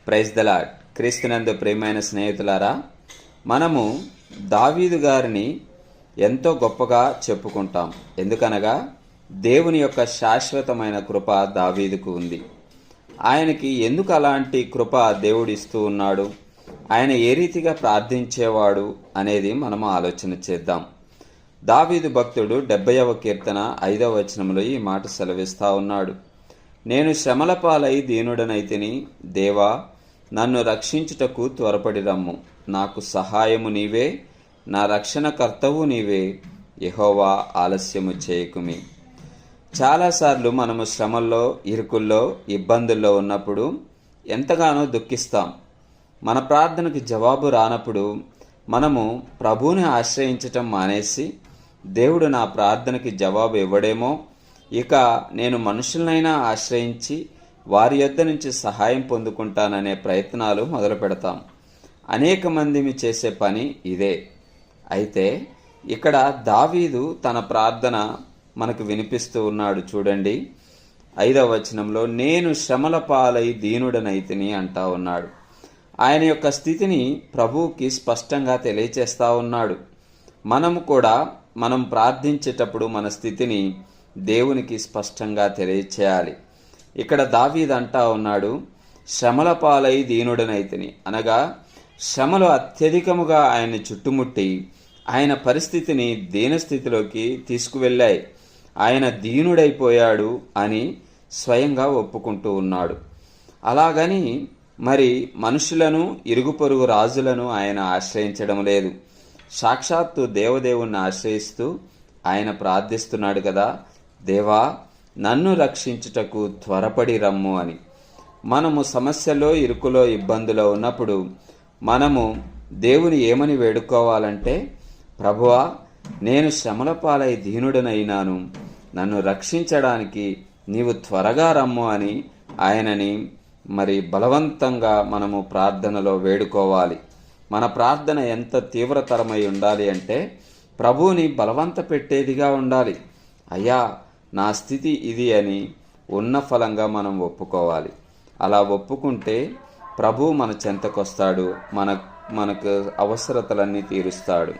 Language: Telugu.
Praise the lord. క్రీస్తునందు ప్రియమైన స్నేహితులారా, మనము దావీదు గారిని ఎంతో గొప్పగా చెప్పుకుంటాం. ఎందుకనగా దేవుని యొక్క శాశ్వతమైన కృప దావీదుకు ఉంది. ఆయనకి ఎందుకు అలాంటి కృప దేవుడు ఇస్తూ ఉన్నాడు, ఆయన ఏ రీతిగా ప్రార్థించేవాడు అనేది మనము ఆలోచన చేద్దాం. దావీదు భక్తుడు 70వ కీర్తన 5వ వచనంలో ఈ మాట సెలవిస్తా ఉన్నాడు. నేను శ్రమల పాలై దీనుడనైతిని, దేవా నన్ను రక్షించుటకు త్వరపడి రమ్ము. నాకు సహాయము నీవే, నా రక్షణకర్తవు నీవే, యెహోవా ఆలస్యము చేయకుమి. చాలాసార్లు మనము శ్రమల్లో, ఇరుకుల్లో, ఇబ్బందుల్లో ఉన్నప్పుడు ఎంతగానో దుఃఖిస్తాం. మన ప్రార్థనకు జవాబు రానప్పుడు మనము ప్రభువుని ఆశ్రయించటం మానేసి, దేవుడు నా ప్రార్థనకి జవాబు ఇవ్వడేమో, ఇక నేను మనుషులనైనా ఆశ్రయించి వారి యొద్ద నుంచి సహాయం పొందుకుంటాననే ప్రయత్నాలు మొదలు పెడతాం. అనేక మంది చేసే పని ఇదే. అయితే ఇక్కడ దావీదు తన ప్రార్థన మనకు వినిపిస్తూ ఉన్నాడు. చూడండి, 5వ వచనంలో నేను శ్రమల పాలై దీనుడనైతిని అంటా ఉన్నాడు. ఆయన యొక్క స్థితిని ప్రభువుకి స్పష్టంగా తెలియచేస్తా ఉన్నాడు. మనము కూడా మనం ప్రార్థించేటప్పుడు మన స్థితిని దేవునికి స్పష్టంగా తెలియచేయాలి. ఇక్కడ దావీదు అంటా ఉన్నాడు, శ్రమల పాలై దీనుడనైతిని, అనగా శ్రమలు అత్యధికముగా ఆయన్ని చుట్టుముట్టి ఆయన పరిస్థితిని దీనస్థితిలోకి తీసుకువెళ్ళాయి. ఆయన దీనుడైపోయాడు అని స్వయంగా ఒప్పుకుంటూ ఉన్నాడు. అలాగని మరి మనుషులను, ఇరుగు పొరుగు రాజులను ఆయన ఆశ్రయించడం లేదు. సాక్షాత్తు దేవదేవుణ్ణి ఆశ్రయిస్తూ ఆయన ప్రార్థిస్తున్నాడు కదా, దేవా నన్ను రక్షించుటకు త్వరపడి రమ్ము అని. మనము సమస్యలో, ఇరుకులో, ఇబ్బందులో ఉన్నప్పుడు మనము దేవుని ఏమని వేడుకోవాలంటే, ప్రభువా నేను శ్రమల పాలై దీనుడనైనాను, నన్ను రక్షించడానికి నీవు త్వరగా రమ్ము అని ఆయనని మరి బలవంతంగా మనము ప్రార్థనలో వేడుకోవాలి. మన ప్రార్థన ఎంత తీవ్రతరమై ఉండాలి అంటే, ప్రభువుని బలవంత పెట్టేదిగా ఉండాలి. అయ్యా నా స్థితి ఇది అని ఉన్న ఫలంగా మనం ఒప్పుకోవాలి. అలా ఒప్పుకుంటే ప్రభువు మన చెంతకొస్తాడు, మనకు అవసరతలన్నీ తీరుస్తాడు.